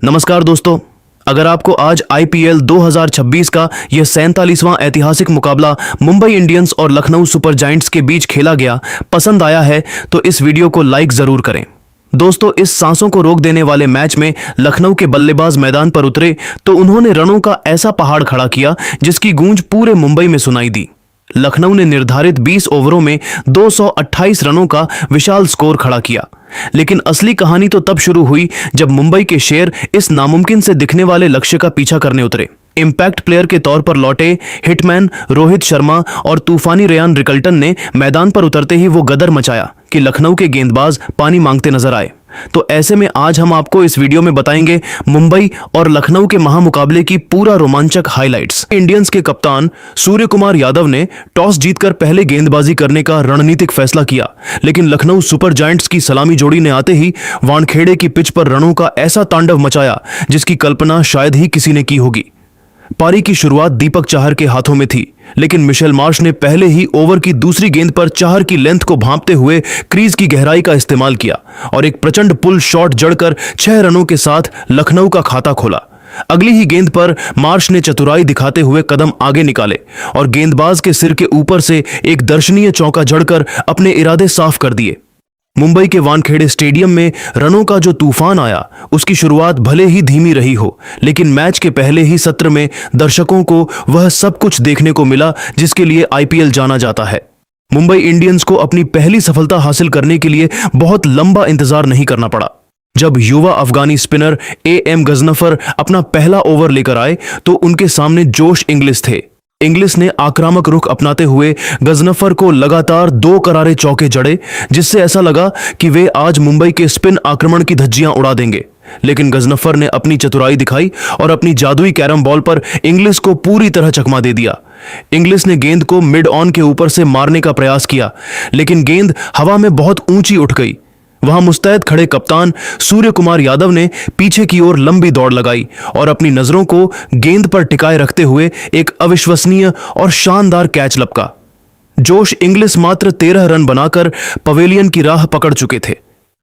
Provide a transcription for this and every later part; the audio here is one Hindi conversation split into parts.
नमस्कार दोस्तों, अगर आपको आज आईपीएल 2026 का यह 47वां ऐतिहासिक मुकाबला मुंबई इंडियंस और लखनऊ सुपर जायंट्स के बीच खेला गया पसंद आया है तो इस वीडियो को लाइक जरूर करें। दोस्तों, इस सांसों को रोक देने वाले मैच में लखनऊ के बल्लेबाज मैदान पर उतरे तो उन्होंने रनों का ऐसा पहाड़ खड़ा किया जिसकी गूंज पूरे मुंबई में सुनाई दी। लखनऊ ने निर्धारित 20 ओवरों में 228 रनों का विशाल स्कोर खड़ा किया, लेकिन असली कहानी तो तब शुरू हुई जब मुंबई के शेर इस नामुमकिन से दिखने वाले लक्ष्य का पीछा करने उतरे। इंपैक्ट प्लेयर के तौर पर लौटे हिटमैन रोहित शर्मा और तूफानी रेयान रिकल्टन ने मैदान पर उतरते ही वो गदर मचाया कि लखनऊ के गेंदबाज पानी मांगते नजर आए। तो ऐसे में आज हम आपको इस वीडियो में बताएंगे मुंबई और लखनऊ के महामुकाबले की पूरा रोमांचक हाइलाइट्स। इंडियंस के कप्तान सूर्य कुमार यादव ने टॉस जीतकर पहले गेंदबाजी करने का रणनीतिक फैसला किया, लेकिन लखनऊ सुपर जायंट्स की सलामी जोड़ी ने आते ही वानखेड़े की पिच पर रनों का ऐसा तांडव मचाया जिसकी कल्पना शायद ही किसी ने की होगी। पारी की शुरुआत दीपक चाहर के हाथों में थी, लेकिन मिशेल मार्श ने पहले ही ओवर की दूसरी गेंद पर चाहर की लेंथ को भांपते हुए क्रीज की गहराई का इस्तेमाल किया और एक प्रचंड पुल शॉट जड़कर 6 रनों के साथ लखनऊ का खाता खोला। अगली ही गेंद पर मार्श ने चतुराई दिखाते हुए कदम आगे निकाले और गेंदबाज के सिर के ऊपर से एक दर्शनीय चौका जड़कर अपने इरादे साफ कर दिए। मुंबई के वानखेड़े स्टेडियम में रनों का जो तूफान आया उसकी शुरुआत भले ही धीमी रही हो, लेकिन मैच के पहले ही सत्र में दर्शकों को वह सब कुछ देखने को मिला जिसके लिए आईपीएल जाना जाता है। मुंबई इंडियंस को अपनी पहली सफलता हासिल करने के लिए बहुत लंबा इंतजार नहीं करना पड़ा। जब युवा अफगानी स्पिनर एएम गजनफर अपना पहला ओवर लेकर आए तो उनके सामने जोश इंग्लिश थे। इंग्लिश ने आक्रामक रुख अपनाते हुए गजनफर को लगातार 2 करारे चौके जड़े, जिससे ऐसा लगा कि वे आज मुंबई के स्पिन आक्रमण की धज्जियां उड़ा देंगे। लेकिन गजनफर ने अपनी चतुराई दिखाई और अपनी जादुई कैरम बॉल पर इंग्लिश को पूरी तरह चकमा दे दिया। इंग्लिश ने गेंद को मिड ऑन के ऊपर से मारने का प्रयास किया, लेकिन गेंद हवा में बहुत ऊंची उठ गई। वहां मुस्तैद खड़े कप्तान सूर्य कुमार यादव ने पीछे की ओर लंबी दौड़ लगाई और अपनी नजरों को गेंद पर टिकाए रखते हुए एक अविश्वसनीय और शानदार कैच लपका। जोश इंग्लिश मात्र 13 रन बनाकर पवेलियन की राह पकड़ चुके थे।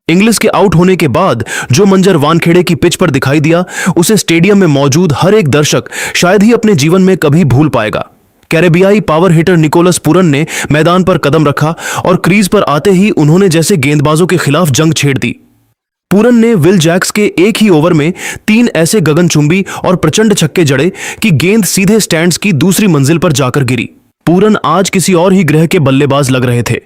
इंग्लिश के आउट होने के बाद जो मंजर वानखेड़े की पिच पर दिखाई दिया उसे स्टेडियम में मौजूद हर एक दर्शक शायद ही अपने जीवन में कभी भूल पाएगा। कैरेबियाई पावर हिटर निकोलस पूरन ने मैदान पर कदम रखा और क्रीज पर आते ही उन्होंने जैसे गेंदबाजों के खिलाफ जंग छेड़ दी। पूरन ने विल जैक्स के एक ही ओवर में 3 ऐसे गगनचुंबी और प्रचंड छक्के जड़े कि गेंद सीधे स्टैंड्स की दूसरी मंजिल पर जाकर गिरी। पूरन आज किसी और ही ग्रह के बल्लेबाज लग रहे थे।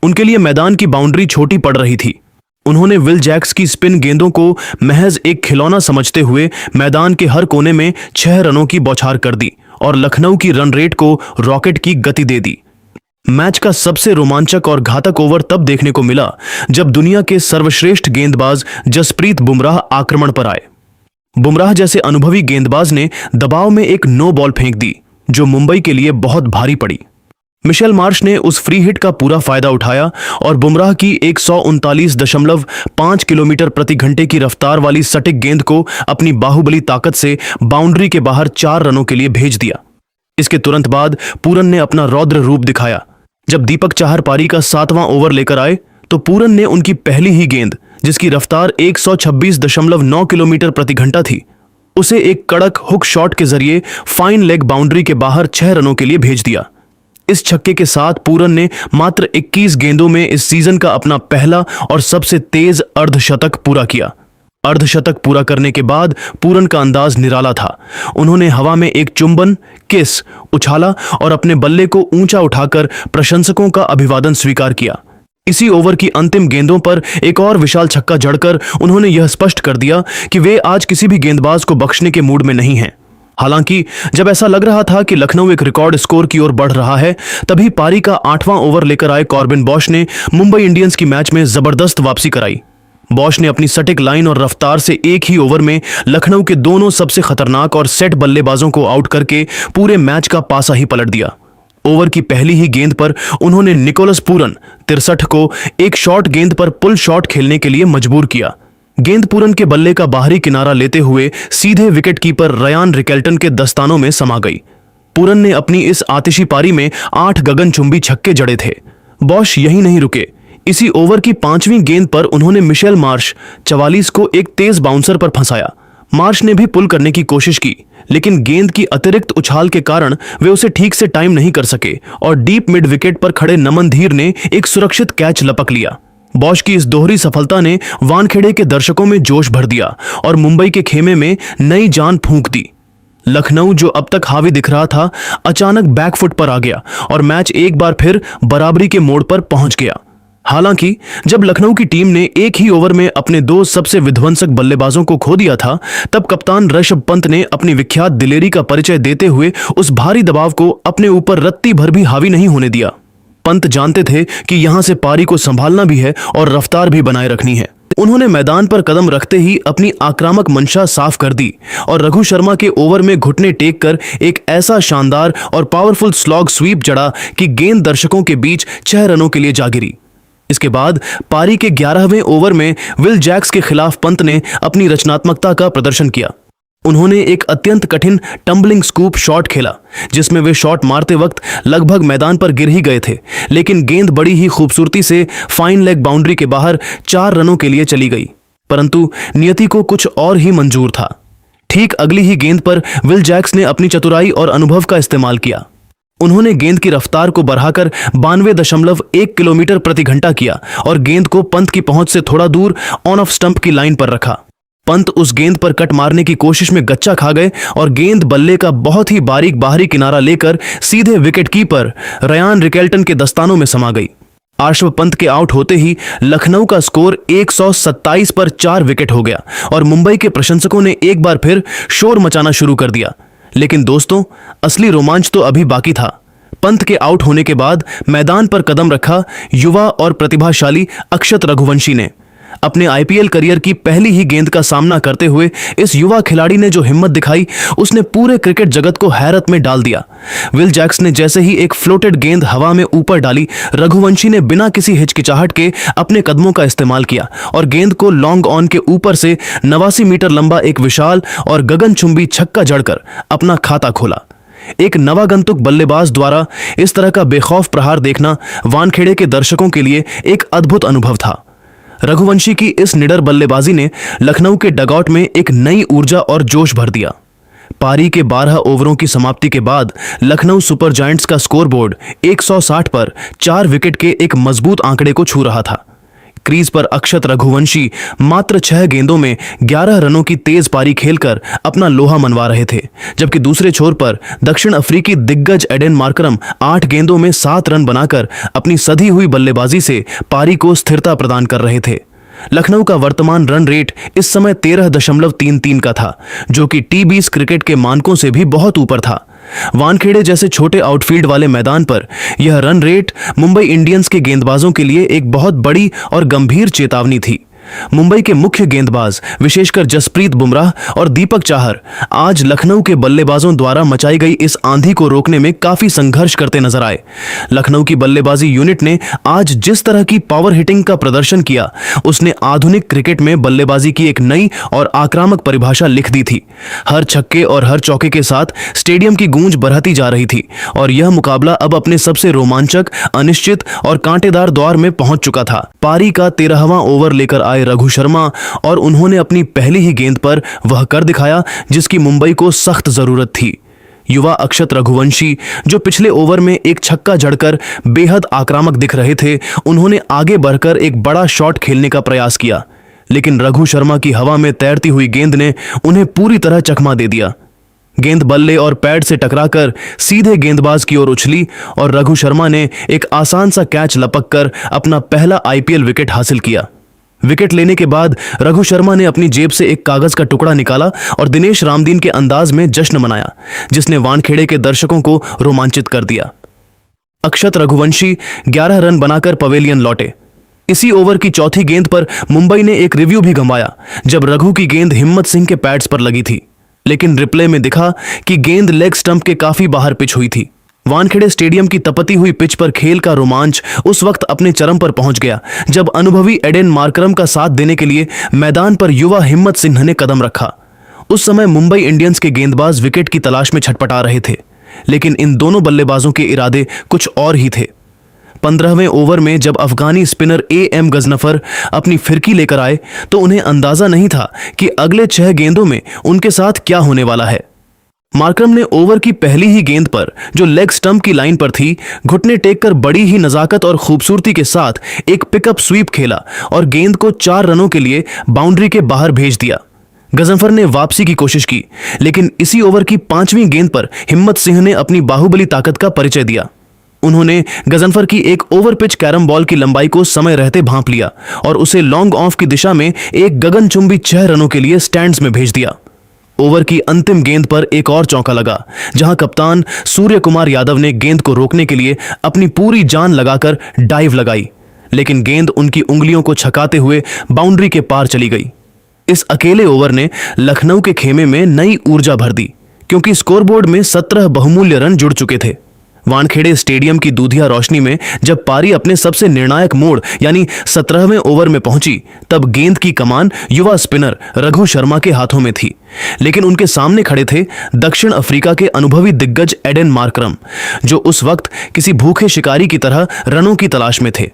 उनके लिए मैदान की बाउंड्री छोटी पड़ रही थी। उन्होंने विल जैक्स की स्पिन गेंदों को महज एक खिलौना समझते हुए मैदान के हर कोने में 6 रनों की बौछार कर दी और लखनऊ की रन रेट को रॉकेट की गति दे दी। मैच का सबसे रोमांचक और घातक ओवर तब देखने को मिला जब दुनिया के सर्वश्रेष्ठ गेंदबाज जसप्रीत बुमराह आक्रमण पर आए। बुमराह जैसे अनुभवी गेंदबाज ने दबाव में एक नो बॉल फेंक दी जो मुंबई के लिए बहुत भारी पड़ी। मिशेल मार्श ने उस फ्री हिट का पूरा फायदा उठाया और बुमराह की 139.5 किलोमीटर प्रति घंटे की रफ्तार वाली सटीक गेंद को अपनी बाहुबली ताकत से बाउंड्री के बाहर 4 रनों के लिए भेज दिया। इसके तुरंत बाद पूरन ने अपना रौद्र रूप दिखाया। जब दीपक चाहर पारी का 7वां ओवर लेकर आए तो पूरन ने उनकी पहली ही गेंद, जिसकी रफ्तार 126.9 किलोमीटर प्रति घंटा थी, उसे एक कड़क हुक शॉट के जरिए फाइन लेग बाउंड्री के बाहर 6 रनों के लिए भेज दिया। इस छक्के के साथ पूरन ने मात्र 21 गेंदों में इस सीजन का अपना पहला और सबसे तेज अर्धशतक पूरा किया। अर्धशतक पूरा करने के बाद पूरन का अंदाज निराला था। उन्होंने हवा में एक चुंबन, किस, उछाला और अपने बल्ले को ऊंचा उठाकर प्रशंसकों का अभिवादन स्वीकार किया। इसी ओवर की अंतिम गेंदों पर एक और विशाल छक्का जड़कर उन्होंने यह स्पष्ट कर दिया कि वे आज किसी भी गेंदबाज को बख्शने के मूड में नहीं हैं। हालांकि जब ऐसा लग रहा था कि लखनऊ एक रिकॉर्ड स्कोर की ओर बढ़ रहा है, तभी पारी का 8वां ओवर लेकर आए कॉर्बिन बॉश ने मुंबई इंडियंस की मैच में जबरदस्त वापसी कराई। बॉश ने अपनी सटीक लाइन और रफ्तार से एक ही ओवर में लखनऊ के दोनों सबसे खतरनाक और सेट बल्लेबाजों को आउट करके पूरे मैच का पासा ही पलट दिया। ओवर की पहली ही गेंद पर उन्होंने निकोलस पूरन 63 को एक शॉर्ट गेंद पर पुल शॉट खेलने के लिए मजबूर किया। गेंद पूरन के बल्ले का बाहरी किनारा लेते हुए सीधे विकेट कीपर रेयान रिकल्टन के दस्तानों में समा गई। पूरन ने अपनी इस आतिशी पारी में 8 गगनचुंबी छक्के जड़े थे। बॉश यही नहीं रुके, इसी ओवर की 5वीं गेंद पर उन्होंने मिशेल मार्श 44 को एक तेज बाउंसर पर फंसाया। मार्श ने भी पुल करने की कोशिश की, लेकिन गेंद की अतिरिक्त उछाल के कारण वे उसे ठीक से टाइम नहीं कर सके और डीप मिड विकेट पर खड़े नमन धीर ने एक सुरक्षित कैच लपक लिया। बॉश की इस दोहरी सफलता ने वानखेड़े के दर्शकों में जोश भर दिया और मुंबई के खेमे में नई जान फूंक दी। लखनऊ, जो अब तक हावी दिख रहा था, अचानक बैकफुट पर आ गया और मैच एक बार फिर बराबरी के मोड़ पर पहुंच गया। हालांकि जब लखनऊ की टीम ने एक ही ओवर में अपने दो सबसे विध्वंसक बल्लेबाजों को खो दिया था, तब कप्तान ऋषभ पंत ने अपनी विख्यात दिलेरी का परिचय देते हुए उस भारी दबाव को अपने ऊपर रत्ती भर भी हावी नहीं होने दिया। पंत जानते थे कि यहां से पारी को संभालना भी है और रफ्तार भी बनाए रखनी है। उन्होंने मैदान पर कदम रखते ही अपनी आक्रामक मंशा साफ कर दी और रघु शर्मा के ओवर में घुटने टेक कर एक ऐसा शानदार और पावरफुल स्लॉग स्वीप जड़ा कि गेंद दर्शकों के बीच 6 रनों के लिए जा गिरी। इसके बाद पारी के 11वें ओवर में विल जैक्स के खिलाफ पंत ने अपनी रचनात्मकता का प्रदर्शन किया। उन्होंने एक अत्यंत कठिन टम्बलिंग स्कूप शॉट खेला, जिसमें वे शॉट मारते वक्त लगभग मैदान पर गिर ही गए थे, लेकिन गेंद बड़ी ही खूबसूरती से फाइन लेग बाउंड्री के बाहर 4 रनों के लिए चली गई। परंतु नियति को कुछ और ही मंजूर था। ठीक अगली ही गेंद पर विल जैक्स ने अपनी चतुराई और अनुभव का इस्तेमाल किया। उन्होंने गेंद की रफ्तार को बढ़ाकर 92.1 किलोमीटर प्रति घंटा किया और गेंद को पंत की पहुंच से थोड़ा दूर ऑन ऑफ स्टंप की लाइन पर रखा। पंत उस गेंद पर कट मारने की कोशिश में गच्चा खा गए और गेंद बल्ले का बहुत ही बारीक बाहरी किनारा लेकर सीधे विकेट कीपर रयान रिकेल्टन के दस्तानों में समा गई। आर्शव पंत के आउट होते ही लखनऊ का स्कोर 127 पर 4 विकेट हो गया और मुंबई के प्रशंसकों ने एक बार फिर शोर मचाना शुरू कर दिया। लेकिन दोस्तों, असली रोमांच तो अभी बाकी था। पंत के आउट होने के बाद मैदान पर कदम रखा युवा और प्रतिभाशाली अक्षत रघुवंशी ने। अपने आईपीएल करियर की पहली ही गेंद का सामना करते हुए इस युवा खिलाड़ी ने जो हिम्मत दिखाई, उसने पूरे क्रिकेट जगत को हैरत में डाल दिया। विल जैक्स ने जैसे ही एक फ्लोटेड गेंद हवा में ऊपर डाली, रघुवंशी ने बिना किसी हिचकिचाहट के अपने कदमों का इस्तेमाल किया और गेंद को लॉन्ग ऑन के ऊपर से 89 मीटर लंबा एक विशाल और गगनचुंबी छक्का जड़कर अपना खाता खोला। एक नवागंतुक बल्लेबाज द्वारा इस तरह का बेखौफ प्रहार देखना वानखेड़े के दर्शकों के लिए एक अद्भुत अनुभव था। रघुवंशी की इस निडर बल्लेबाजी ने लखनऊ के डगआउट में एक नई ऊर्जा और जोश भर दिया। पारी के 12 ओवरों की समाप्ति के बाद लखनऊ सुपर जायंट्स का स्कोरबोर्ड 160 पर 4 विकेट के एक मजबूत आंकड़े को छू रहा था। क्रीज पर अक्षत रघुवंशी मात्र 6 गेंदों में 11 रनों की तेज पारी खेलकर अपना लोहा मनवा रहे थे, जबकि दूसरे छोर पर दक्षिण अफ्रीकी दिग्गज एडेन मार्करम 8 गेंदों में 7 रन बनाकर अपनी सधी हुई बल्लेबाजी से पारी को स्थिरता प्रदान कर रहे थे। लखनऊ का वर्तमान रन रेट इस समय 13.33 का था, जो कि टी20 क्रिकेट के मानकों से भी बहुत ऊपर था। वानखेड़े जैसे छोटे आउटफील्ड वाले मैदान पर यह रन रेट मुंबई इंडियंस के गेंदबाजों के लिए एक बहुत बड़ी और गंभीर चेतावनी थी। मुंबई के मुख्य गेंदबाज विशेषकर जसप्रीत बुमराह और दीपक चाहर आज लखनऊ के बल्लेबाजों द्वारा मचाई गई इस आंधी को रोकने में काफी संघर्ष करते नजर आए। लखनऊ की बल्लेबाजी यूनिट ने आज जिस तरह की पावर हिटिंग का प्रदर्शन किया, उसने आधुनिक क्रिकेट में बल्लेबाजी की एक नई और आक्रामक परिभाषा लिख दी थी। हर छक्के और हर चौके के साथ स्टेडियम की गूंज बढ़ती जा रही थी और यह मुकाबला अब अपने सबसे रोमांचक, अनिश्चित और कांटेदार दौर में पहुंच चुका था। पारी का 13वां ओवर लेकर आए रघु शर्मा और उन्होंने अपनी पहली ही गेंद पर वह कर दिखाया जिसकी मुंबई को सख्त जरूरत थी। युवा अक्षत रघुवंशी, जो पिछले ओवर में एक छक्का जड़कर बेहद आक्रामक दिख रहे थे, उन्होंने आगे बढ़कर एक बड़ा शॉट खेलने का प्रयास किया, लेकिन रघु शर्मा की हवा में तैरती हुई गेंद ने उन्हें पूरी तरह चकमा दे दिया। गेंद बल्ले और पैड से टकराकर सीधे गेंदबाज की ओर उछली और रघु शर्मा ने एक आसान सा कैच लपककर अपना पहला आईपीएल विकेट हासिल किया। विकेट लेने के बाद रघु शर्मा ने अपनी जेब से एक कागज का टुकड़ा निकाला और दिनेश रामदीन के अंदाज में जश्न मनाया, जिसने वानखेड़े के दर्शकों को रोमांचित कर दिया। अक्षत रघुवंशी 11 रन बनाकर पवेलियन लौटे। इसी ओवर की चौथी गेंद पर मुंबई ने एक रिव्यू भी गंवाया, जब रघु की गेंद हिम्मत सिंह के पैड्स पर लगी थी, लेकिन रिप्ले में दिखा कि गेंद लेग स्टंप के काफी बाहर पिच हुई थी। वानखेड़े स्टेडियम की तपती हुई पिच पर खेल का रोमांच उस वक्त अपने चरम पर पहुंच गया जब अनुभवी एडेन मार्करम का साथ देने के लिए मैदान पर युवा हिम्मत सिंह ने कदम रखा। उस समय मुंबई इंडियंस के गेंदबाज विकेट की तलाश में छटपटा रहे थे, लेकिन इन दोनों बल्लेबाजों के इरादे कुछ और ही थे। 15वें ओवर में जब अफगानी स्पिनर एम गजनफर अपनी फिरकी लेकर आए तो उन्हें अंदाजा नहीं था कि अगले 6 गेंदों में उनके साथ क्या होने वाला है। मार्करम ने ओवर की पहली ही गेंद पर, जो लेग स्टंप की लाइन पर थी, घुटने टेक कर बड़ी ही नजाकत और खूबसूरती के साथ एक पिकअप स्वीप खेला और गेंद को 4 रनों के लिए बाउंड्री के बाहर भेज दिया। गजनफर ने वापसी की कोशिश की, लेकिन इसी ओवर की 5वीं गेंद पर हिम्मत सिंह ने अपनी बाहुबली ताकत का परिचय दिया। उन्होंने गजनफर की एक ओवर पिच कैरम बॉल की लंबाई को समय रहते भांप लिया और उसे लॉन्ग ऑफ की दिशा में एक गगनचुंबी 6 रनों के लिए स्टैंड्स में भेज दिया। ओवर की अंतिम गेंद पर एक और चौका लगा, जहां कप्तान सूर्य कुमार यादव ने गेंद को रोकने के लिए अपनी पूरी जान लगाकर डाइव लगाई, लेकिन गेंद उनकी उंगलियों को छकाते हुए बाउंड्री के पार चली गई। इस अकेले ओवर ने लखनऊ के खेमे में नई ऊर्जा भर दी, क्योंकि स्कोरबोर्ड में 17 बहुमूल्य रन जुड़ चुके थे। वानखेड़े स्टेडियम की दूधिया रोशनी में जब पारी अपने सबसे निर्णायक मोड़ यानी 17वें ओवर में पहुंची, तब गेंद की कमान युवा स्पिनर रघु शर्मा के हाथों में थी, लेकिन उनके सामने खड़े थे दक्षिण अफ्रीका के अनुभवी दिग्गज एडेन मार्करम, जो उस वक्त किसी भूखे शिकारी की तरह रनों की तलाश में थे।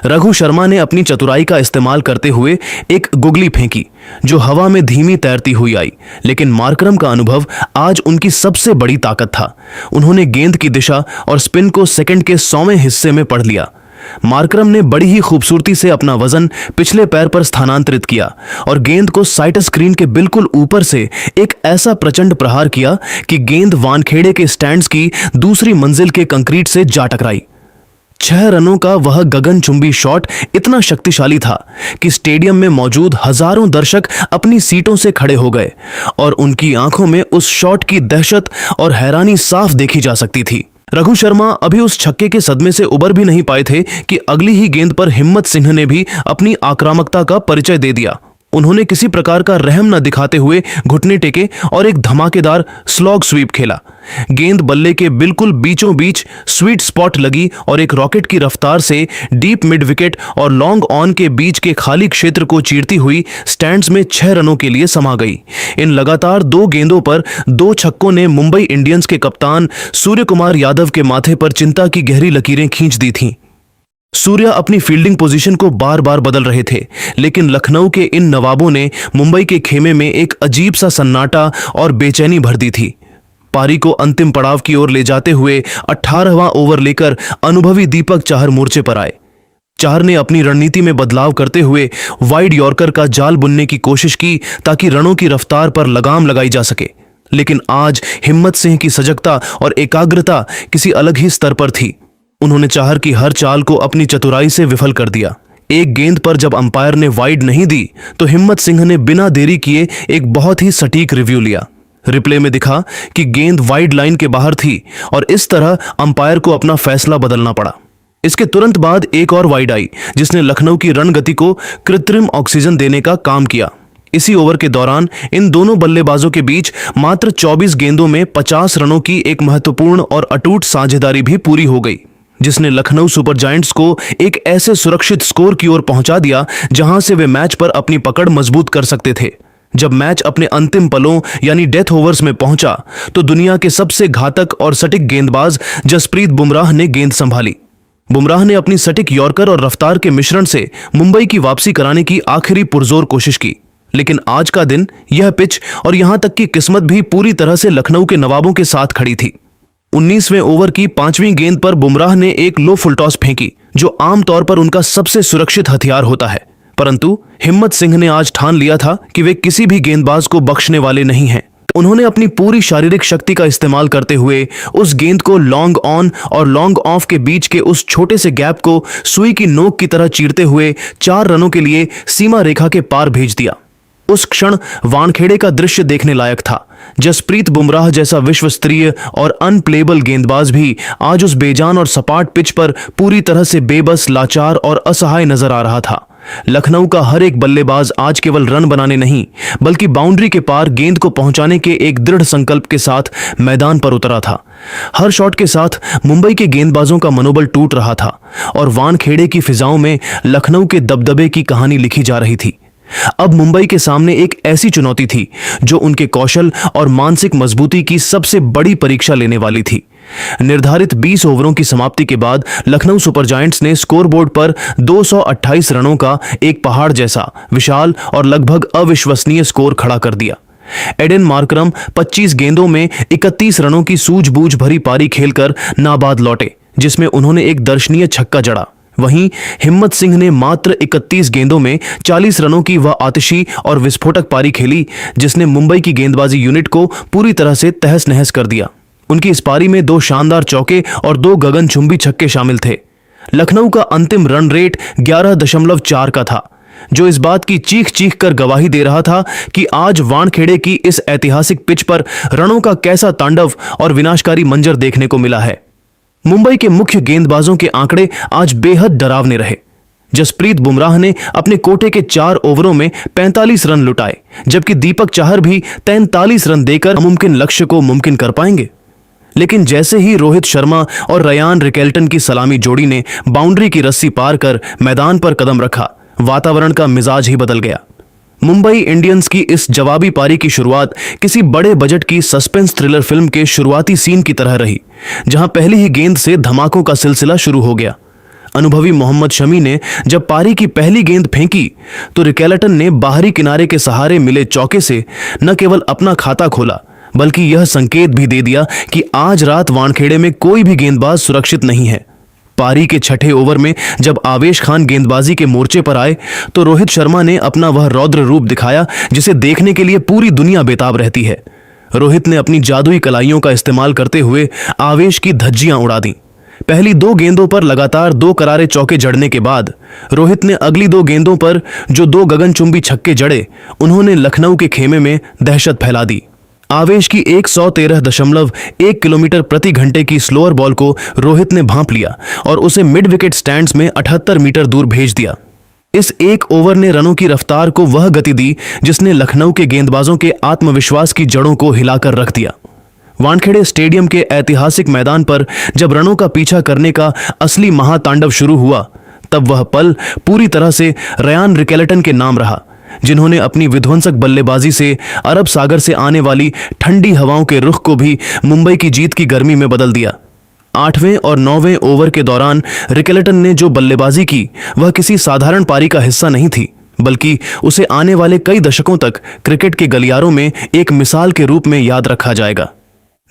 रघु शर्मा ने अपनी चतुराई का इस्तेमाल करते हुए एक गुगली फेंकी, जो हवा में धीमी तैरती हुई आई, लेकिन मार्करम का अनुभव आज उनकी सबसे बड़ी ताकत था। उन्होंने गेंद की दिशा और स्पिन को सेकंड के 100वें हिस्से में पढ़ लिया। मार्करम ने बड़ी ही खूबसूरती से अपना वजन पिछले पैर पर स्थानांतरित किया और गेंद को साइट स्क्रीन के बिल्कुल ऊपर से एक ऐसा प्रचंड प्रहार किया कि गेंद वानखेड़े के स्टैंड्स की दूसरी मंजिल के कंक्रीट से जा टकराई। 6 रनों का वह गगनचुंबी शॉट इतना शक्तिशाली था कि स्टेडियम में मौजूद हजारों दर्शक अपनी सीटों से खड़े हो गए और उनकी आंखों में उस शॉट की दहशत और हैरानी साफ देखी जा सकती थी। रघु शर्मा अभी उस छक्के के सदमे से उबर भी नहीं पाए थे कि अगली ही गेंद पर हिम्मत सिंह ने भी अपनी आक्रामकता का परिचय दे दिया। उन्होंने किसी प्रकार का रहम न दिखाते हुए घुटने टेके और एक धमाकेदार स्लॉग स्वीप खेला। गेंद बल्ले के बिल्कुल बीचों बीच स्वीट स्पॉट लगी और एक रॉकेट की रफ्तार से डीप मिड विकेट और लॉन्ग ऑन के बीच के खाली क्षेत्र को चीरती हुई स्टैंड्स में 6 रनों के लिए समा गई। इन लगातार 2 गेंदों पर 2 छक्कों ने मुंबई इंडियंस के कप्तान सूर्य कुमार यादव के माथे पर चिंता की गहरी लकीरें खींच दी थीं। सूर्य अपनी फील्डिंग पोजीशन को बार बार बदल रहे थे, लेकिन लखनऊ के इन नवाबों ने मुंबई के खेमे में एक अजीब सा सन्नाटा और बेचैनी भर दी थी। पारी को अंतिम पड़ाव की ओर ले जाते हुए 18वां ओवर लेकर अनुभवी दीपक चाहर मोर्चे पर आए। चाहर ने अपनी रणनीति में बदलाव करते हुए वाइड यॉर्कर का जाल बुनने की कोशिश की ताकि रनों की रफ्तार पर लगाम लगाई जा सके, लेकिन आज हिम्मत सिंह की सजगता और एकाग्रता किसी अलग ही स्तर पर थी। उन्होंने चाहर की हर चाल को अपनी चतुराई से विफल कर दिया। एक गेंद पर जब अंपायर ने वाइड नहीं दी तो हिम्मत सिंह ने बिना देरी किए एक बहुत ही सटीक रिव्यू लिया। रिप्ले में दिखा कि गेंद वाइड लाइन के बाहर थी और इस तरह अंपायर को अपना फैसला बदलना पड़ा। इसके तुरंत बाद एक और वाइड आई, जिसने लखनऊ की रण गति को कृत्रिम ऑक्सीजन देने का काम किया। इसी ओवर के दौरान इन दोनों बल्लेबाजों के बीच मात्र 24 गेंदों में 50 रनों की एक महत्वपूर्ण और अटूट साझेदारी भी पूरी हो गई, जिसने लखनऊ सुपर जायंट्स को एक ऐसे सुरक्षित स्कोर की ओर पहुंचा दिया जहां से वे मैच पर अपनी पकड़ मजबूत कर सकते थे। जब मैच अपने अंतिम पलों यानी डेथ ओवर्स में पहुंचा तो दुनिया के सबसे घातक और सटीक गेंदबाज जसप्रीत बुमराह ने गेंद संभाली। बुमराह ने अपनी सटीक यॉर्कर और रफ्तार के मिश्रण से मुंबई की वापसी कराने की आखिरी पुरजोर कोशिश की, लेकिन आज का दिन, यह पिच और यहां तक कि किस्मत भी पूरी तरह से लखनऊ के नवाबों के साथ खड़ी थी। 19वें ओवर की 5वीं गेंद पर बुमराह ने एक लो फुल टॉस फेंकी, जो आमतौर पर उनका सबसे सुरक्षित हथियार होता है, परंतु हिम्मत सिंह ने आज ठान लिया था कि वे किसी भी गेंदबाज को बख्शने वाले नहीं हैं। उन्होंने अपनी पूरी शारीरिक शक्ति का इस्तेमाल करते हुए उस गेंद को लॉन्ग ऑन और लॉन्ग ऑफ के बीच के उस छोटे से गैप को सुई की नोक की तरह चीरते हुए 4 रनों के लिए सीमा रेखा के पार भेज दिया। उस क्षण वानखेड़े का दृश्य देखने लायक था। जसप्रीत बुमराह जैसा विश्वस्तरीय और अनप्लेबल गेंदबाज भी आज उस बेजान और सपाट पिच पर पूरी तरह से बेबस, लाचार और असहाय नजर आ रहा था। लखनऊ का हर एक बल्लेबाज आज केवल रन बनाने नहीं, बल्कि बाउंड्री के पार गेंद को पहुंचाने के एक दृढ़ संकल्प के साथ मैदान पर उतरा था। हर शॉट के साथ मुंबई के गेंदबाजों का मनोबल टूट रहा था और वानखेड़े की फिजाओं में लखनऊ के दबदबे की कहानी लिखी जा रही थी। अब मुंबई के सामने एक ऐसी चुनौती थी जो उनके कौशल और मानसिक मजबूती की सबसे बड़ी परीक्षा लेने वाली थी। निर्धारित 20 ओवरों की समाप्ति के बाद लखनऊ सुपर जायंट्स ने स्कोरबोर्ड पर 228 रनों का एक पहाड़ जैसा विशाल और लगभग अविश्वसनीय स्कोर खड़ा कर दिया। एडन मार्करम 25 गेंदों में 31 रनों की सूझबूझ भरी पारी खेलकर नाबाद लौटे, जिसमें उन्होंने एक दर्शनीय छक्का जड़ा। वहीं हिम्मत सिंह ने मात्र 31 गेंदों में 40 रनों की वह आतिशी और विस्फोटक पारी खेली, जिसने मुंबई की गेंदबाजी यूनिट को पूरी तरह से तहस नहस कर दिया। उनकी इस पारी में 2 शानदार चौके और 2 गगनचुंबी छक्के शामिल थे। लखनऊ का अंतिम रन रेट 11.4 का था, जो इस बात की चीख चीख कर गवाही दे रहा था कि आज वानखेड़े की इस ऐतिहासिक पिच पर रनों का कैसा तांडव और विनाशकारी मंजर देखने को मिला है। मुंबई के मुख्य गेंदबाजों के आंकड़े आज बेहद डरावने रहे। जसप्रीत बुमराह ने अपने कोटे के 4 ओवरों में 45 रन लुटाए, जबकि दीपक चाहर भी 43 रन देकर नामुमकिन लक्ष्य को मुमकिन कर पाएंगे। लेकिन जैसे ही रोहित शर्मा और रयान रिकेल्टन की सलामी जोड़ी ने बाउंड्री की रस्सी पार कर मैदान पर कदम रखा, वातावरण का मिजाज ही बदल गया। मुंबई इंडियंस की इस जवाबी पारी की शुरुआत किसी बड़े बजट की सस्पेंस थ्रिलर फिल्म के शुरुआती सीन की तरह रही, जहां पहली ही गेंद से धमाकों का सिलसिला शुरू हो गया। अनुभवी मोहम्मद शमी ने जब पारी की पहली गेंद फेंकी तो रिकेल्टन ने बाहरी किनारे के सहारे मिले चौके से न केवल अपना खाता खोला, बल्कि यह संकेत भी दे दिया कि आज रात वानखेड़े में कोई भी गेंदबाज सुरक्षित नहीं है। पारी के छठे ओवर में जब आवेश खान गेंदबाजी के मोर्चे पर आए तो रोहित शर्मा ने अपना वह रौद्र रूप दिखाया जिसे देखने के लिए पूरी दुनिया बेताब रहती है। रोहित ने अपनी जादुई कलाइयों का इस्तेमाल करते हुए आवेश की धज्जियां उड़ा दी। पहली 2 गेंदों पर लगातार 2 करारे चौके जड़ने के बाद रोहित ने अगली 2 गेंदों पर जो 2 गगनचुंबी छक्के जड़े, उन्होंने लखनऊ के खेमे में दहशत फैला दी। आवेश की 113.1 किलोमीटर प्रति घंटे की स्लोअर बॉल को रोहित ने भांप लिया और उसे मिड विकेट स्टैंड्स में 78 मीटर दूर भेज दिया। इस एक ओवर ने रनों की रफ्तार को वह गति दी जिसने लखनऊ के गेंदबाजों के आत्मविश्वास की जड़ों को हिलाकर रख दिया। वानखेड़े स्टेडियम के ऐतिहासिक मैदान पर जब रनों का पीछा करने का असली महातांडव शुरू हुआ, तब वह पल पूरी तरह से रयान रिकेल्टन के नाम रहा, जिन्होंने अपनी विध्वंसक बल्लेबाजी से अरब सागर से आने वाली ठंडी हवाओं के रुख को भी मुंबई की जीत की गर्मी में बदल दिया। 8वें और 9वें ओवर के दौरान रिकेल्टन ने जो बल्लेबाजी की वह किसी साधारण पारी का हिस्सा नहीं थी, बल्कि उसे आने वाले कई दशकों तक क्रिकेट के गलियारों में एक मिसाल के रूप में याद रखा जाएगा।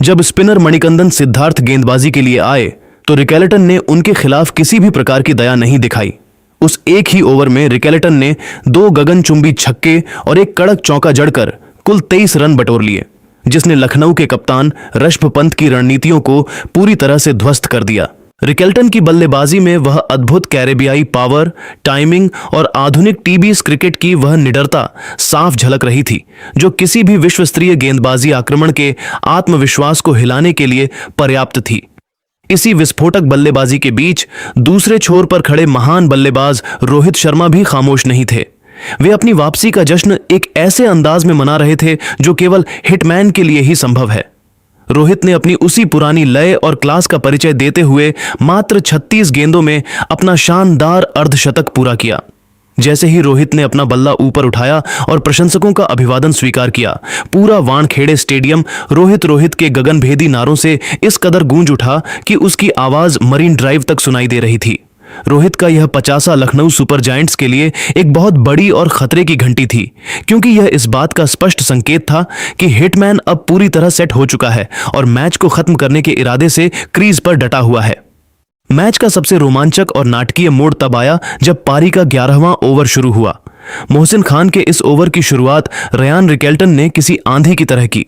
जब स्पिनर मणिकंदन सिद्धार्थ गेंदबाजी के लिए आए तो रिकेल्टन ने उनके खिलाफ किसी भी प्रकार की दया नहीं दिखाई। उस एक ही ओवर में रिकेल्टन ने 2 गगनचुंबी छक्के और एक कड़क चौका जड़कर कुल 23 रन बटोर लिए, जिसने लखनऊ के कप्तान ऋषभ पंत की रणनीतियों को पूरी तरह से ध्वस्त कर दिया। रिकेल्टन की बल्लेबाजी में वह अद्भुत कैरेबियाई पावर, टाइमिंग और आधुनिक टी20 क्रिकेट की वह निडरता साफ झलक रही थी, जो किसी भी विश्व स्तरीय गेंदबाजी आक्रमण के आत्मविश्वास को हिलाने के लिए पर्याप्त थी। इसी विस्फोटक बल्लेबाजी के बीच दूसरे छोर पर खड़े महान बल्लेबाज रोहित शर्मा भी खामोश नहीं थे। वे अपनी वापसी का जश्न एक ऐसे अंदाज में मना रहे थे जो केवल हिटमैन के लिए ही संभव है। रोहित ने अपनी उसी पुरानी लय और क्लास का परिचय देते हुए मात्र 36 गेंदों में अपना शानदार अर्धशतक पूरा किया। जैसे ही रोहित ने अपना बल्ला ऊपर उठाया और प्रशंसकों का अभिवादन स्वीकार किया, पूरा वानखेड़े स्टेडियम रोहित रोहित के गगनभेदी नारों से इस कदर गूंज उठा कि उसकी आवाज मरीन ड्राइव तक सुनाई दे रही थी। रोहित का यह 50 लखनऊ सुपर जायंट्स के लिए एक बहुत बड़ी और खतरे की घंटी थी, क्योंकि यह इस बात का स्पष्ट संकेत था कि हिटमैन अब पूरी तरह सेट हो चुका है और मैच को खत्म करने के इरादे से क्रीज पर डटा हुआ है। मैच का सबसे रोमांचक और नाटकीय मोड़ तब आया जब पारी का 11वां ओवर शुरू हुआ। मोहसिन खान के इस ओवर की शुरुआत रयान रिकेल्टन ने किसी आंधी की तरह की।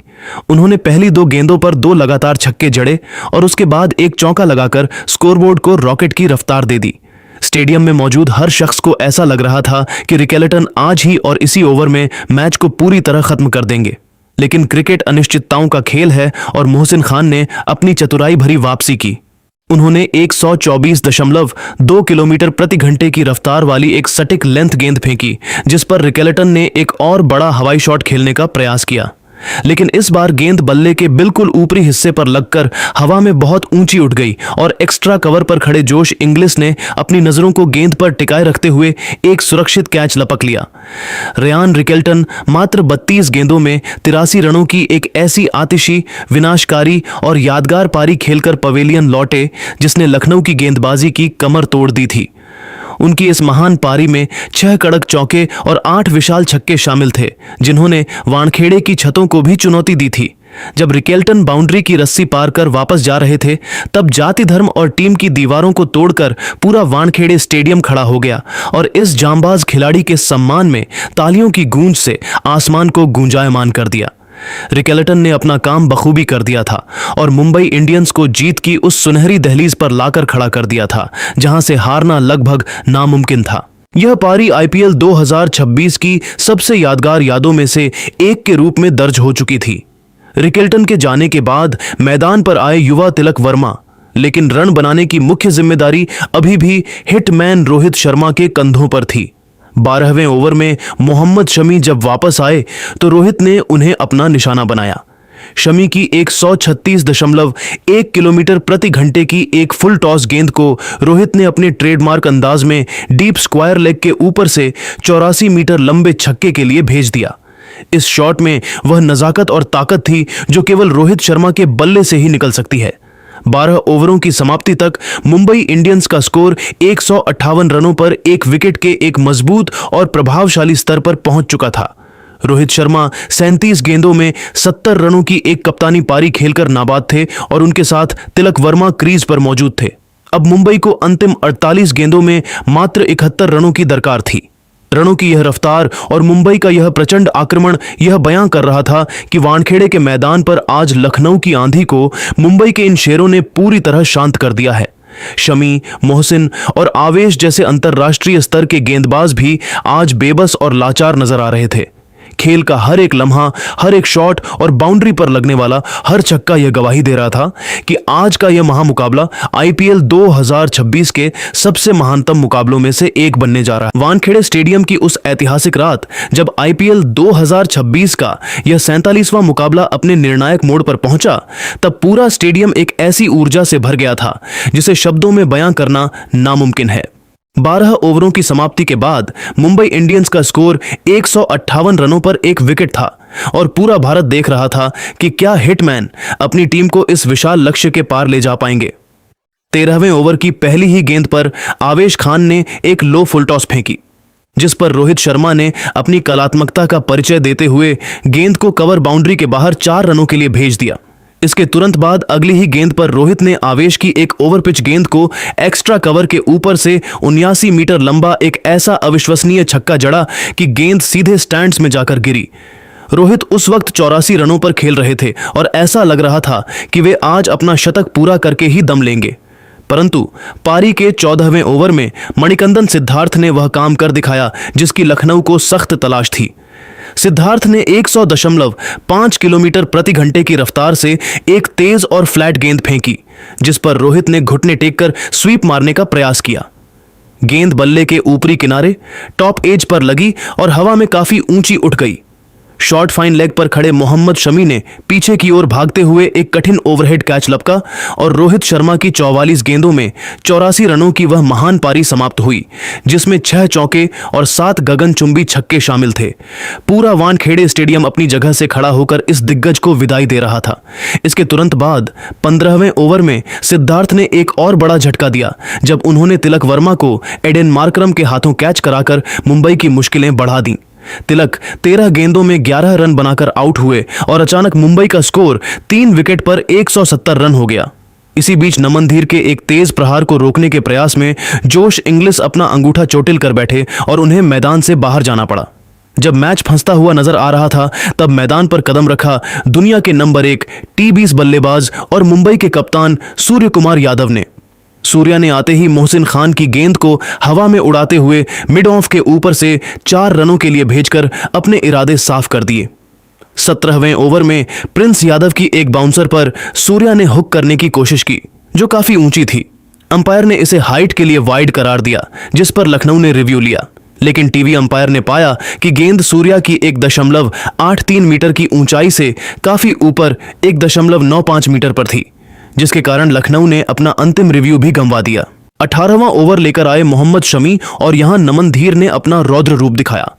उन्होंने पहली 2 गेंदों पर 2 लगातार छक्के जड़े और उसके बाद एक चौका लगाकर स्कोरबोर्ड को रॉकेट की रफ्तार दे दी। स्टेडियम में मौजूद हर शख्स को ऐसा लग रहा था कि रिकेल्टन आज ही और इसी ओवर में मैच को पूरी तरह खत्म कर देंगे। लेकिन क्रिकेट अनिश्चितताओं का खेल है और मोहसिन खान ने अपनी चतुराई भरी वापसी की। उन्होंने 124.2 किलोमीटर प्रति घंटे की रफ्तार वाली एक सटीक लेंथ गेंद फेंकी, जिस पर रिकेल्टन ने एक और बड़ा हवाई शॉट खेलने का प्रयास किया। लेकिन इस बार गेंद बल्ले के बिल्कुल ऊपरी हिस्से पर लगकर हवा में बहुत ऊंची उठ गई और एक्स्ट्रा कवर पर खड़े जोश इंग्लिस ने अपनी नजरों को गेंद पर टिकाए रखते हुए एक सुरक्षित कैच लपक लिया। रेयान रिकेल्टन मात्र 32 गेंदों में 83 रनों की एक ऐसी आतिशी, विनाशकारी और यादगार पारी खेलकर पवेलियन लौटे जिसने लखनऊ की गेंदबाजी की कमर तोड़ दी थी। उनकी इस महान पारी में 6 कड़क चौके और 8 विशाल छक्के शामिल थे, जिन्होंने वानखेड़े की छतों को भी चुनौती दी थी। जब रिकेल्टन बाउंड्री की रस्सी पार कर वापस जा रहे थे, तब जाति धर्म और टीम की दीवारों को तोड़कर पूरा वानखेड़े स्टेडियम खड़ा हो गया और इस जांबाज खिलाड़ी के सम्मान में तालियों की गूंज से आसमान को गूंजायमान कर दिया। रिकेल्टन ने अपना काम बखूबी कर दिया था और मुंबई इंडियंस को जीत की उस सुनहरी दहलीज पर लाकर खड़ा कर दिया था, जहां से हारना लगभग नामुमकिन था। यह पारी आईपीएल 2026 की सबसे यादगार यादों में से एक के रूप में दर्ज हो चुकी थी। रिकेल्टन के जाने के बाद मैदान पर आए युवा तिलक वर्मा, लेकिन रन बनाने की मुख्य जिम्मेदारी अभी भी हिटमैन रोहित शर्मा के कंधों पर थी। 12वें ओवर में मोहम्मद शमी जब वापस आए तो रोहित ने उन्हें अपना निशाना बनाया। शमी की 136.1 किलोमीटर प्रति घंटे की एक फुल टॉस गेंद को रोहित ने अपने ट्रेडमार्क अंदाज में डीप स्क्वायर लेग के ऊपर से 84 मीटर लंबे छक्के के लिए भेज दिया। इस शॉट में वह नजाकत और ताकत थी जो केवल रोहित शर्मा के बल्ले से ही निकल सकती है। 12 ओवरों की समाप्ति तक मुंबई इंडियंस का स्कोर 158 रनों पर एक विकेट के एक मजबूत और प्रभावशाली स्तर पर पहुंच चुका था। रोहित शर्मा 37 गेंदों में 70 रनों की एक कप्तानी पारी खेलकर नाबाद थे और उनके साथ तिलक वर्मा क्रीज पर मौजूद थे। अब मुंबई को अंतिम 48 गेंदों में मात्र 71 रनों की दरकार थी। रनों की यह रफ्तार और मुंबई का यह प्रचंड आक्रमण यह बयां कर रहा था कि वानखेड़े के मैदान पर आज लखनऊ की आंधी को मुंबई के इन शेरों ने पूरी तरह शांत कर दिया है। शमी, मोहसिन और आवेश जैसे अंतर्राष्ट्रीय स्तर के गेंदबाज भी आज बेबस और लाचार नजर आ रहे थे। खेल का हर एक लम्हा, हर एक शॉट और बाउंड्री पर लगने वाला हर छक्का यह गवाही दे रहा था कि आज का यह महामुकाबला आईपीएल 2026 के सबसे महानतम मुकाबलों में से एक बनने जा रहा है। वानखेड़े स्टेडियम की उस ऐतिहासिक रात जब आईपीएल 2026 का यह 47वां मुकाबला अपने निर्णायक मोड़ पर पहुंचा, तब पूरा स्टेडियम एक ऐसी ऊर्जा से भर गया था जिसे शब्दों में बयां करना नामुमकिन है। 12 ओवरों की समाप्ति के बाद मुंबई इंडियंस का स्कोर 158 रनों पर एक विकेट था और पूरा भारत देख रहा था कि क्या हिटमैन अपनी टीम को इस विशाल लक्ष्य के पार ले जा पाएंगे। 13वें ओवर की पहली ही गेंद पर आवेश खान ने एक लो फुल टॉस फेंकी, जिस पर रोहित शर्मा ने अपनी कलात्मकता का परिचय देते हुए गेंद को कवर बाउंड्री के बाहर 4 रनों के लिए भेज दिया। इसके तुरंत बाद अगली ही गेंद पर रोहित ने आवेश की एक ओवर पिच गेंद को एक्स्ट्रा कवर के ऊपर से 79 मीटर लंबा एक ऐसा अविश्वसनीय छक्का जड़ा कि गेंद सीधे स्टैंड्स में जाकर गिरी। रोहित उस वक्त 84 रनों पर खेल रहे थे और ऐसा लग रहा था कि वे आज अपना शतक पूरा करके ही दम लेंगे, परंतु पारी के 14वें ओवर में मणिकंदन सिद्धार्थ ने वह काम कर दिखाया जिसकी लखनऊ को सख्त तलाश थी। सिद्धार्थ ने 100.5 किलोमीटर प्रति घंटे की रफ्तार से एक तेज और फ्लैट गेंद फेंकी, जिस पर रोहित ने घुटने टेककर स्वीप मारने का प्रयास किया। गेंद बल्ले के ऊपरी किनारे टॉप एज पर लगी और हवा में काफी ऊंची उठ गई। शॉर्ट फाइन लेग पर खड़े मोहम्मद शमी ने पीछे की ओर भागते हुए एक कठिन ओवरहेड कैच लपका और रोहित शर्मा की 44 गेंदों में 84 रनों की वह महान पारी समाप्त हुई, जिसमें 6 चौके और 7 गगनचुंबी छक्के शामिल थे। पूरा वानखेड़े स्टेडियम अपनी जगह से खड़ा होकर इस दिग्गज को विदाई दे रहा था। इसके तुरंत बाद 15वें ओवर में सिद्धार्थ ने एक और बड़ा झटका दिया जब उन्होंने तिलक वर्मा को एडेन मार्करम के हाथों कैच कराकर मुंबई की मुश्किलें बढ़ा दी। तिलक 13 गेंदों में 11 रन बनाकर आउट हुए और अचानक मुंबई का स्कोर 3 विकेट पर 170 रन हो गया। इसी बीच नमनधीर के एक तेज प्रहार को रोकने के प्रयास में जोश इंग्लिस अपना अंगूठा चोटिल कर बैठे और उन्हें मैदान से बाहर जाना पड़ा। जब मैच फंसता हुआ नजर आ रहा था, तब मैदान पर कदम रखा दुनिया के नंबर 1 T20 बल्लेबाज और मुंबई के कप्तान सूर्य कुमार यादव ने। सूर्या ने आते ही मोहसिन खान की गेंद को हवा में उड़ाते हुए मिड ऑफ के ऊपर से 4 रनों के लिए भेजकर अपने इरादे साफ कर दिए। 17वें ओवर में प्रिंस यादव की एक बाउंसर पर सूर्या ने हुक करने की कोशिश की, जो काफी ऊंची थी। अंपायर ने इसे हाइट के लिए वाइड करार दिया, जिस पर लखनऊ ने रिव्यू लिया, लेकिन टीवी अंपायर ने पाया कि गेंद सूर्या की 1.83 मीटर की ऊंचाई से काफी ऊपर 1.95 मीटर पर थी, जिसके कारण लखनऊ ने अपना अंतिम रिव्यू भी गंवा दिया। 18वां ओवर लेकर आए मोहम्मद शमी और यहां नमन धीर ने अपना रौद्र रूप दिखाया।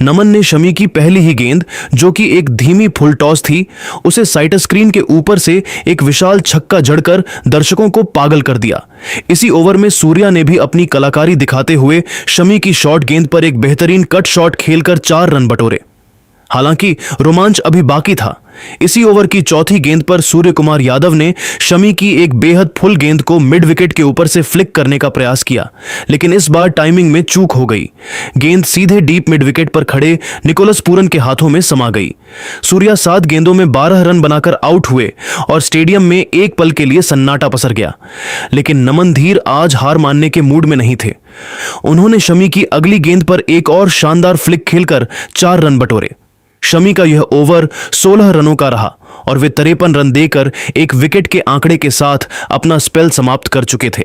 नमन ने शमी की पहली ही गेंद, जो कि एक धीमी फुल टॉस थी, उसे साइड स्क्रीन के ऊपर से एक विशाल छक्का जड़कर दर्शकों को पागल कर दिया। इसी ओवर में सूर्या ने भी अपनी कलाकारी दिखाते हुए शमी की शॉर्ट गेंद पर एक बेहतरीन कट शॉट खेलकर 4 रन बटोरे। हालांकि रोमांच अभी बाकी था। इसी ओवर की चौथी गेंद पर सूर्य कुमार यादव ने शमी की एक बेहद फुल गेंद को मिड विकेट के ऊपर से फ्लिक करने का प्रयास किया, लेकिन इस बार टाइमिंग में चूक हो गई। गेंद सीधे डीप मिड विकेट पर खड़े निकोलस पूरन के हाथों में समा गई। सूर्या 7 गेंदों में 12 रन बनाकर आउट हुए और स्टेडियम में एक पल के लिए सन्नाटा पसर गया। लेकिन नमन धीर आज हार मानने के मूड में नहीं थे। उन्होंने शमी की अगली गेंद पर एक और शानदार फ्लिक खेलकर 4 रन बटोरे। शमी का यह ओवर 16 रनों का रहा और वे 53 रन देकर एक विकेट के आंकड़े के साथ अपना स्पेल समाप्त कर चुके थे।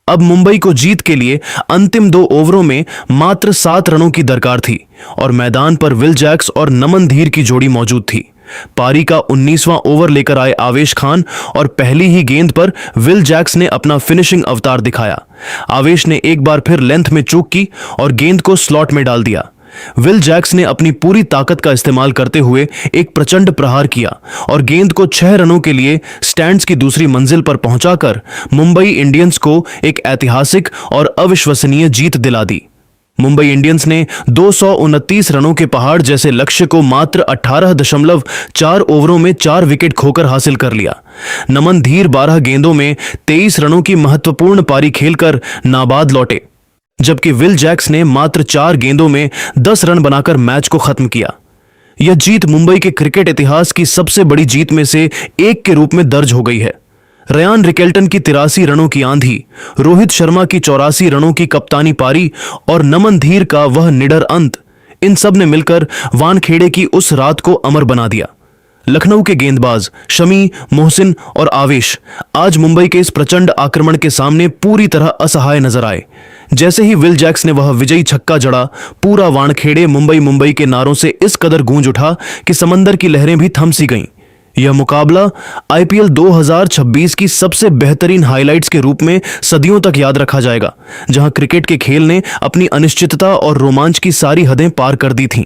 अब मुंबई को जीत के लिए अंतिम 2 ओवरों में मात्र 7 रनों की दरकार थी और मैदान पर विल जैक्स और नमन धीर की जोड़ी मौजूद थी। पारी का 19वां ओवर लेकर आए आवेश खान और पहली ही गेंद पर विल जैक्स ने अपना फिनिशिंग अवतार दिखाया। आवेश ने एक बार फिर लेंथ में चूक की और गेंद को स्लॉट में डाल दिया। विल जैक्स ने अपनी पूरी ताकत का इस्तेमाल करते हुए एक प्रचंड प्रहार किया और गेंद को 6 रनों के लिए स्टैंड्स की दूसरी मंजिल पर पहुंचाकर मुंबई इंडियंस को एक ऐतिहासिक और अविश्वसनीय जीत दिला दी। मुंबई इंडियंस ने 229 रनों के पहाड़ जैसे लक्ष्य को मात्र 18.4 ओवरों में 4 विकेट खोकर हासिल कर लिया। नमन धीर 12 गेंदों में 23 रनों की महत्वपूर्ण पारी खेलकर नाबाद लौटे, जबकि विल जैक्स ने मात्र 4 गेंदों में 10 रन बनाकर मैच को खत्म किया। यह जीत मुंबई के क्रिकेट इतिहास की सबसे बड़ी जीत में से एक के रूप में दर्ज हो गई है। रयान रिकेल्टन की 83 रनों की आंधी, रोहित शर्मा की 84 रनों की कप्तानी पारी और नमन धीर का वह निडर अंत, इन सब ने मिलकर वानखेड़े की उस रात को अमर बना दिया। लखनऊ के गेंदबाज शमी, मोहसिन और आवेश आज मुंबई के इस प्रचंड आक्रमण के सामने पूरी तरह असहाय नजर आए। जैसे ही विल जैक्स ने वह विजयी छक्का जड़ा, पूरा वानखेड़े मुंबई के नारों से इस कदर गूंज उठा कि समंदर की लहरें भी थम सी गईं। यह मुकाबला आईपीएल 2026 की सबसे बेहतरीन हाइलाइट्स के रूप में सदियों तक याद रखा जाएगा, जहां क्रिकेट के खेल ने अपनी अनिश्चितता और रोमांच की सारी हदें पार कर दी थीं।